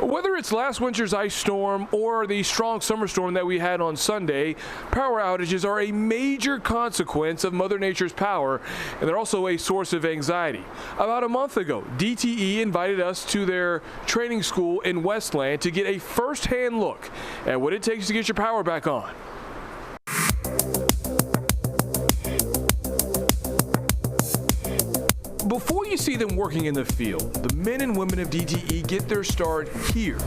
Whether it's last winter's ice storm or the strong summer storm that we had on Sunday, power outages are a major consequence of Mother Nature's power, and they're also a source of anxiety. About a month ago, DTE invited us to their training school in Westland to get a first-hand look at what it takes to get your power back on. Before you see them working in the field, the men and women of DTE get their start here,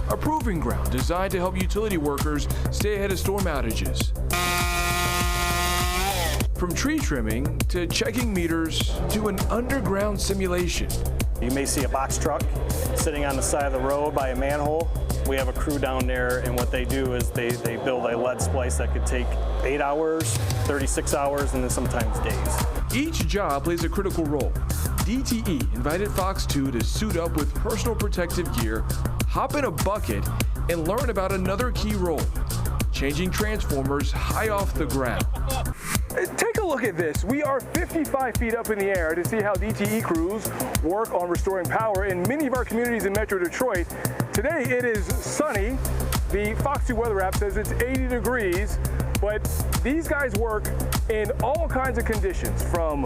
a proving ground designed to help utility workers stay ahead of storm outages. From tree trimming to checking meters to an underground simulation. You may see a box truck sitting on the side of the road by a manhole. We have a crew down there, and what they do is they build a lead splice that could take 8 hours, 36 hours, and then sometimes days. Each job plays a critical role. DTE invited Fox 2 to suit up with personal protective gear, hop in a bucket, and learn about another key role, changing transformers high off the ground. Take a look at this. We are 55 feet up in the air to see how DTE crews work on restoring power in many of our communities in Metro Detroit. Today it is sunny. The Fox 2 weather app says it's 80 degrees, but these guys work in all kinds of conditions, from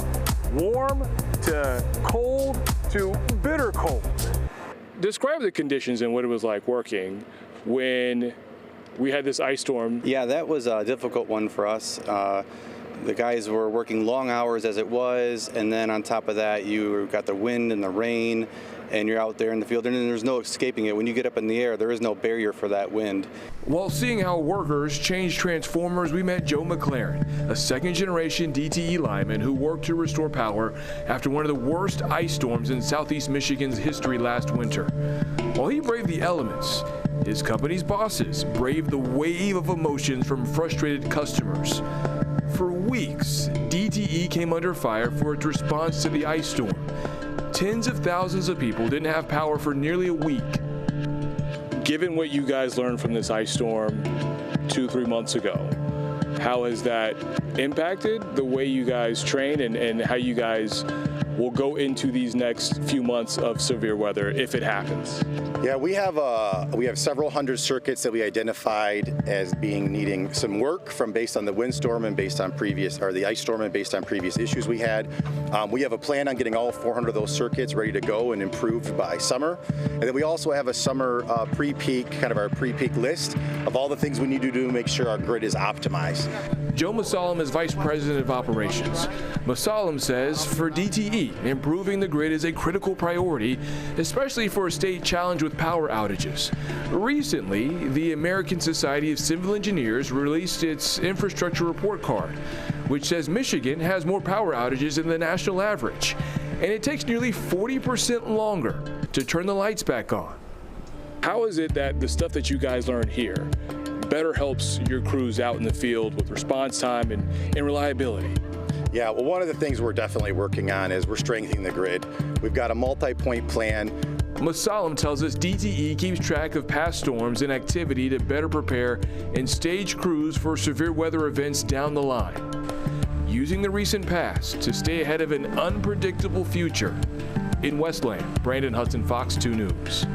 warm to cold to bitter cold. Describe the conditions and what it was like working when we had this ice storm. Yeah, that was a difficult one for us. The guys were working long hours as it was, and then on top of that, you got the wind and the rain, and you're out there in the field, and there's no escaping it. When you get up in the air, there is no barrier for that wind. While seeing how workers change transformers, we met Joe McLaren, a second-generation DTE lineman who worked to restore power after one of the worst ice storms in southeast Michigan's history last winter. While he braved the elements, his company's bosses braved the wave of emotions from frustrated customers. For weeks, DTE came under fire for its response to the ice storm. Tens of thousands of people didn't have power for nearly a week. Given what you guys learned from this ice storm 2-3 months ago, how has that impacted the way you guys train and how you guys will go into these next few months of severe weather if it happens? Yeah, we have several hundred circuits that we identified as needing some work based on the windstorm and based on the ice storm and based on previous issues we had. We have a plan on getting all 400 of those circuits ready to go and improved by summer. And then we also have a summer pre-peak, kind of our pre-peak list of all the things we need to do to make sure our grid is optimized. Joe Masalam is Vice President of Operations. Masalam says for DTE, improving the grid is a critical priority, especially for a state challenged with power outages. Recently, the American Society of Civil Engineers released its infrastructure report card, which says Michigan has more power outages than the national average, and it takes nearly 40% longer to turn the lights back on. How is it that the stuff that you guys learn here better helps your crews out in the field with response time and reliability? Yeah, well, one of the things we're definitely working on is we're strengthening the grid. We've got a multi-point plan. Masalam tells us DTE keeps track of past storms and activity to better prepare and stage crews for severe weather events down the line, using the recent past to stay ahead of an unpredictable future. In Westland, Brandon Hudson, Fox 2 News.